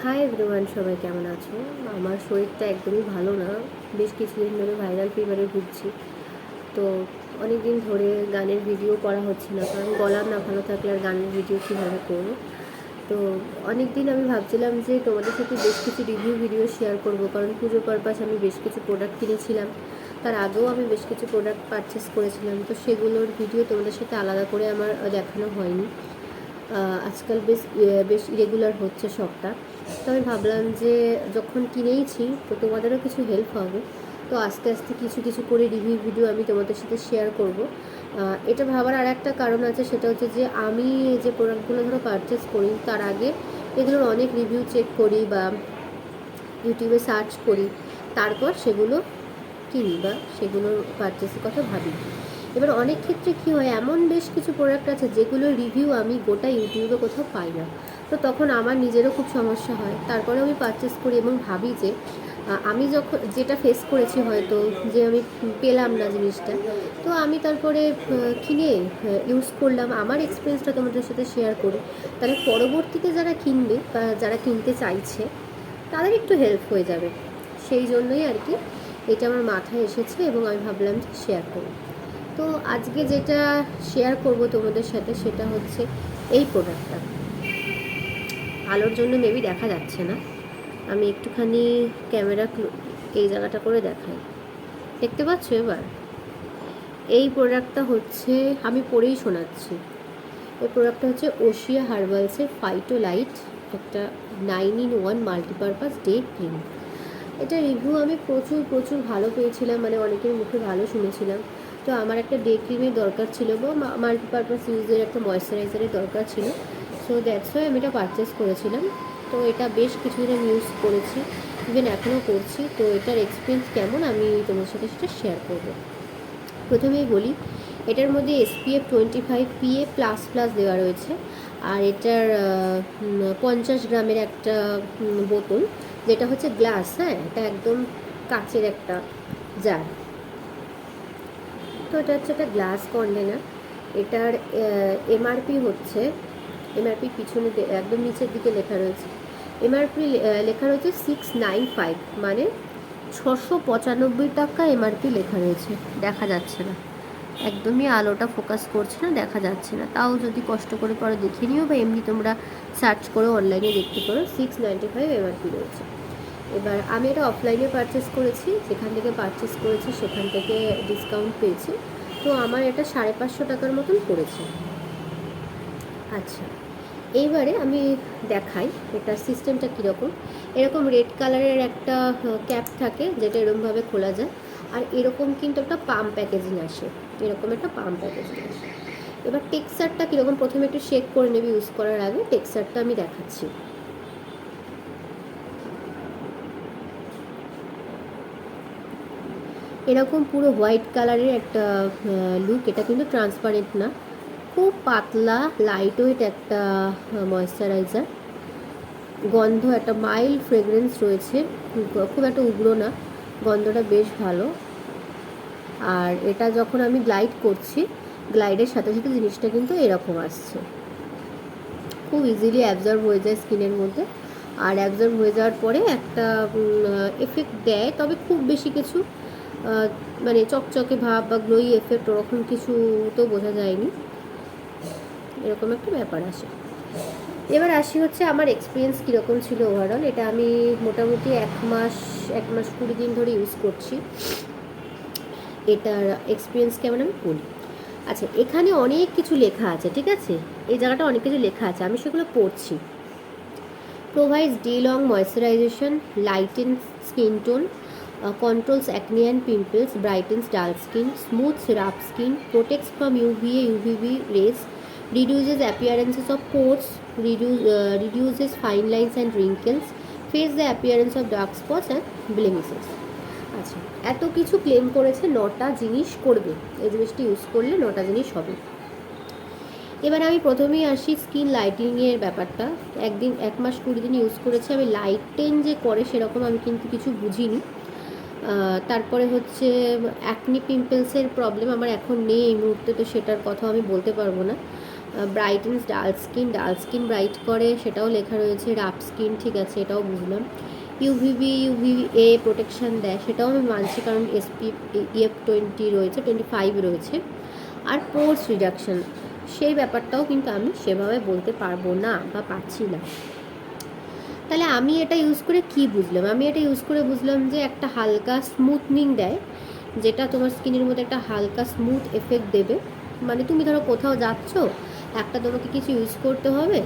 Hi everyone, সবাই কেমন আছো? আমার শরীরটা একদমই ভালো না। বেশ কিছুদিন ধরে ভাইরাল ফিভারে ভুগছি। তো অনেক দিন ধরে গানের ভিডিও করা হচ্ছে না, কারণ গলা না ভালো থাকলে আর গানের ভিডিও কীভাবে করবো। তো অনেক দিন আমি ভাবছিলাম যে তোমাদের সাথে বেশ কিছু রিভিউ ভিডিও শেয়ার করব, কারণ পুজো পারপাস আমি বেশ কিছু প্রোডাক্ট কিনেছিলাম। তার আগেও আমি বেশ কিছু প্রোডাক্ট পারচেস করেছিলাম, তো সেগুলোর ভিডিও তোমাদের সাথে আলাদা করে আমার দেখানো হয়নি। আজকাল বেশ বেশ ইরেগুলার হচ্ছে সবটা। তো আমি ভাবলাম যে যখন কিনেইছি তো তোমাদেরও কিছু হেল্প হবে, তো আস্তে আস্তে কিছু কিছু করে রিভিউ ভিডিও আমি তোমাদের সাথে শেয়ার করব। এটা ভাবার আর একটা কারণ আছে, সেটা হচ্ছে যে আমি যে প্রোডাক্টগুলো ধরো পারচেস করি তার আগে এগুলোর অনেক রিভিউ চেক করি বা ইউটিউবে সার্চ করি, তারপর সেগুলো কিনি বা সেগুলোর পারচেসের কথা ভাবি। এবার অনেক ক্ষেত্রে কী হয়, এমন বেশ কিছু প্রোডাক্ট আছে যেগুলোর রিভিউ আমি গোটা ইউটিউবে কোথাও পাই না। তো তখন আমার নিজেরও খুব সমস্যা হয়, তারপরে আমি পারচেস করি এবং ভাবি যে আমি যখন যেটা ফেস করেছি হয়তো, যে আমি পেলাম না জিনিসটা, তো আমি তারপরে কিনে ইউজ করলাম, আমার এক্সপিরিয়েন্সটা তোমাদের সাথে শেয়ার করি। তাহলে পরবর্তীতে যারা কিনবে বা যারা কিনতে চাইছে তাদের একটু হেল্প হয়ে যাবে। সেই জন্যই আর কি এটা আমার মাথায় এসেছে এবং আমি ভাবলাম যে শেয়ার করব। তো আজকে যেটা শেয়ার করব তোমাদের সাথে সেটা হচ্ছে এই প্রোডাক্টটা। আলোর জন্য মেবি দেখা যাচ্ছে না, আমি একটুখানি ক্যামেরা এই জায়গাটা করে দেখাই। দেখতে পাচ্ছ এবার? এই প্রোডাক্টটা হচ্ছে, আমি পরেই শোনাচ্ছি। এই প্রোডাক্টটা হচ্ছে ওশিয়া হার্বালসের ফাইটোলাইট, একটা 9-in-1 মাল্টিপারপাস ডে ক্রিম। এটা রিভিউ আমি প্রচুর প্রচুর ভালো পেয়েছিলাম, মানে অনেকের মুখে ভালো শুনেছিলাম। তো আমার একটা ডে ক্রিমের দরকার ছিল বা মাল্টিপারপাস ইউজের একটা ময়েশ্চারাইজারের দরকার ছিল। সো দ্যাটস ওয়াই আমি এটা পারচেস করেছিলাম। তো এটা বেশ কিছুদিন আমি ইউজ করেছি, ইভেন এখনও করছি। তো এটার এক্সপিরিয়েন্স কেমন আমি তোমার সাথে সেটা শেয়ার করবো। প্রথমেই বলি, এটার মধ্যে SPF 25 PA++ দেওয়া রয়েছে। আর এটার 50 গ্রামের একটা বোতল, যেটা হচ্ছে গ্লাস। হ্যাঁ, এটা একদম কাচের একটা জার। তো এটা হচ্ছে একটা গ্লাস কন্টেনার। এটার MRP হচ্ছে, MRP পিছনে একদম নিচের দিকে লেখা রয়েছে। MRP লেখা রয়েছে 695, মানে 695 টাকা MRP লেখা রয়েছে। দেখা যাচ্ছে না, একদমই আলোটা ফোকাস করছে না, দেখা যাচ্ছে না। তাও যদি কষ্ট করে পরে দেখে নিও বা এমনি তোমরা সার্চ করে অনলাইনে দেখতে পারো, 695 MRP রয়েছে। এবার আমি এটা অফলাইনে পারচেস করেছি, যেখান থেকে পারচেস করেছি সেখান থেকে ডিসকাউন্ট পেয়েছি। তো আমার এটা 550 টাকার মতন পড়েছে। আচ্ছা, এইবারে আমি দেখাই এটার সিস্টেমটা কীরকম। এরকম রেড কালারের একটা ক্যাপ থাকে, যেটা এরকমভাবে খোলা যায়। আর এরকম কিন্তু একটা পাম্প প্যাকেজিং আসে, এরকম একটা পাম্প প্যাকেজিং আসে। এবার টেক্সচারটা কীরকম, প্রথমে একটু শেক করে নেবে ইউজ করার আগে। টেক্সচারটা আমি দেখাচ্ছি। এরকম পুরো হোয়াইট কালারের একটা লুক। এটা কিন্তু ট্রান্সপারেন্ট না, খুব পাতলা লাইট ওয়েট একটা ময়েশ্চারাইজার। গন্ধ একটা মাইল্ড ফ্রেগরেন্স রয়েছে, খুব একটা উগ্র না, গন্ধটা বেশ ভালো। আর এটা যখন আমি গ্লাইড করছি, গ্লাইডের সাথে সাথে জিনিসটা কিন্তু এরকম আসছে, খুব ইজিলি অ্যাবজর্ব হয়ে যায় স্কিনের মধ্যে। আর অ্যাবজর্ব হয়ে যাওয়ার পরে একটা এফেক্ট দেয়, তবে খুব বেশি কিছু মানে চকচকে ভাব বা গ্লোই এফেক্ট ওরকম কিছু তো বোঝা যায়নি, এরকম একটা ব্যাপার আসে। এবার আসি হচ্ছে আমার এক্সপিরিয়েন্স কীরকম ছিল ওভারঅল। এটা আমি মোটামুটি 1 মাস 20 দিন ধরে ইউজ করছি। এটার এক্সপিরিয়েন্স কেমন আমি বলি। আচ্ছা, এখানে অনেক কিছু লেখা আছে, ঠিক আছে? এই জায়গাটা অনেক কিছু লেখা আছে, আমি সেগুলো পড়ছি। Provides day long moisturisation, lighten skin tone, controls acne and pimples, brightens dull skin, smooths rough skin, protects from UVA UVB rays, reduces appearances of pores, reduces fine lines and wrinkles, fades the appearance of dark spots and blemishes. আচ্ছা, এত কিছু claim করেছে, 9টা জিনিস করবে এই জিনিসটি use করলে, 9টা জিনিস হবে। এবার আমি প্রথমেই আসি স্কিন লাইটিংয়ের ব্যাপারটা। 1 মাস 20 দিন ইউজ করেছি, আমি লাইটেন যে করে সেরকম আমি কিন্তু কিছু বুঝিনি। তারপরে হচ্ছে অ্যাকনি পিম্পলসের প্রবলেম আমার এখন নেই এই মুহূর্তে, তো সেটার কথা আমি বলতে পারবো না। ব্রাইটেন্স ডাল স্কিন ব্রাইট করে, সেটাও লেখা রয়েছে। রাফ স্কিন, ঠিক আছে, এটাও বুঝলাম। ইউভিএ প্রোটেকশান দেয়, সেটাও আমি মানছি, কারণ SPF 20 রয়েছে, 25 রয়েছে। আর পোর্স রিডাকশান, সেই ব্যাপারটাও কিন্তু আমি সেভাবে বলতে পারবো না বা পারছি না। তাহলে আমি এটা ইউজ করে কি বুঝলাম? আমি এটা ইউজ করে বুঝলাম যে একটা হালকা স্মুথনিং দেয়, যেটা তোমার স্কিনের মধ্যে একটা হালকা স্মুথ এফেক্ট দেবে। মানে তুমি ধরো কোথাও যাচ্ছ, একটা তোমাকে কিছু ইউজ করতে হবে,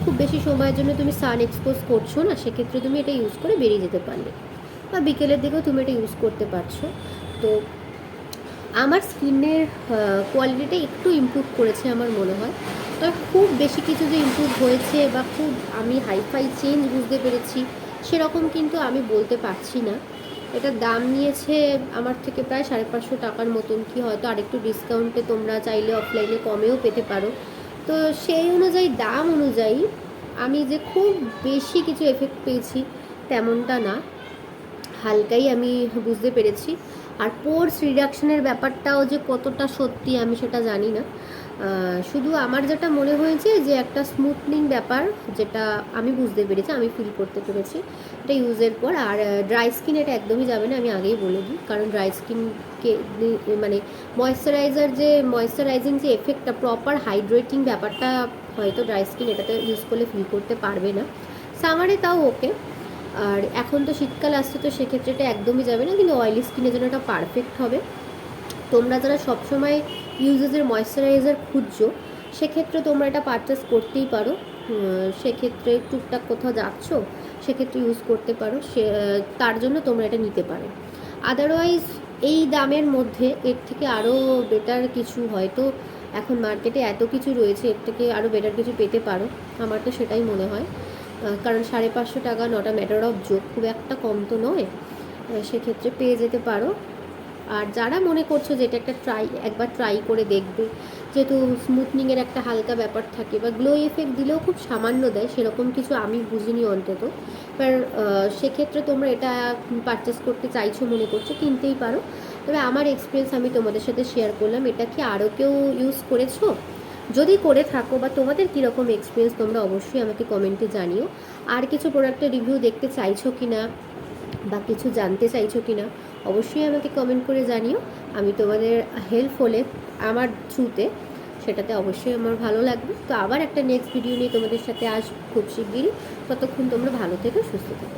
খুব বেশি সময়ের জন্য তুমি সান এক্সপোজ করছো না, সেক্ষেত্রে তুমি এটা ইউজ করে বেরিয়ে যেতে পারলে, বা বিকেলের দিকেও তুমি এটা ইউজ করতে পারছো। তো আমার স্কিনের কোয়ালিটিটা একটু ইমপ্রুভ করেছে আমার মনে হয়। তবে খুব বেশি কিছু যে ইমপ্রুভ হয়েছে বা খুব আমি হাইফাই চেঞ্জ বুঝতে পেরেছি সেরকম কিন্তু আমি বলতে পারছি না। এটার দাম নিয়েছে আমার থেকে প্রায় 550 টাকার মতন, কি হয়তো আরেকটু ডিসকাউন্টে তোমরা চাইলে অফলাইনে কমেও পেতে পারো। তো সেই অনুযায়ী দাম অনুযায়ী আমি যে খুব বেশি কিছু এফেক্ট পেয়েছি তেমনটা না, হালকাই আমি বুঝতে পেরেছি। আর পোর্স রিডাকশনের ব্যাপারটাও যে কতটা সত্যি আমি সেটা জানি না, শুধু আমার যেটা মনে হয়েছে যে একটা স্মুথনিং ব্যাপার, যেটা আমি বুঝতে পেরেছি, আমি ফিল করতে পেরেছি এটা ইউজের পর। আর ড্রাই স্কিন এটা একদমই যাবে না, আমি আগেই বলে দিই, কারণ ড্রাই স্কিনকে মানে ময়েশ্চারাইজিং যে এফেক্টটা, প্রপার হাইড্রেটিং ব্যাপারটা হয়তো ড্রাই স্কিন এটাতে ইউজ করলে ফিল করতে পারবে না। সামারে তাও ওকে, আর এখন তো শীতকাল আসছে, তো সেক্ষেত্রে এটা একদমই যাবে না, কিন্তু অয়েলি স্কিনের জন্য এটা পারফেক্ট হবে। তোমরা যারা সবসময় ইউজেসের ময়েশ্চারাইজার খুঁজছো, সেক্ষেত্রে তোমরা এটা পারচেস করতেই পারো। সেক্ষেত্রে টুকটাক কোথাও যাচ্ছ, সেক্ষেত্রে ইউজ করতে পারো, তার জন্য তোমরা এটা নিতে পারো। আদারওয়াইজ এই দামের মধ্যে এর থেকে আরও বেটার কিছু হয়তো এখন মার্কেটে এত কিছু রয়েছে, এর থেকে আরও বেটার কিছু পেতে পারো, আমার তো সেটাই মনে হয়। কারণ 550 টাকা not a matter of joke, খুব একটা কম তো নয়, সেক্ষেত্রে পেয়ে যেতে পারো। আর যারা মনে করছো যে এটা একটা একবার ট্রাই করে দেখবে, যেহেতু স্মুথনিংয়ের একটা হালকা ব্যাপার থাকে বা গ্লো এফেক্ট দিলেও খুব সামান্য দেয়, সেরকম কিছু আমি বুঝিনি অন্তত। এবার সেক্ষেত্রে তোমরা এটা পারচেস করতে চাইছো, মনে করছো, কিনতেই পারো। তবে আমার এক্সপিরিয়েন্স আমি তোমাদের সাথে শেয়ার করলাম, এটা কি আরও কেউ ইউজ করেছো? যদি করে থাকো বা তোমাদের কীরকম এক্সপিরিয়েন্স, তোমরা অবশ্যই আমাকে কমেন্টে জানিও। আর কিছু প্রোডাক্টের রিভিউ দেখতে চাইছো কি না বা কিছু জানতে চাইছো কি না, অবশ্যই আমাকে কমেন্ট করে জানিও। আমি তোমাদের হেল্প হলে আমার থ্রুতে, সেটাতে অবশ্যই আমার ভালো লাগবে। তো আবার একটা নেক্সট ভিডিও নিয়ে তোমাদের সাথে আসবো খুব শিগগিরই। ততক্ষণ তোমরা ভালো থেকো, সুস্থ থেকো।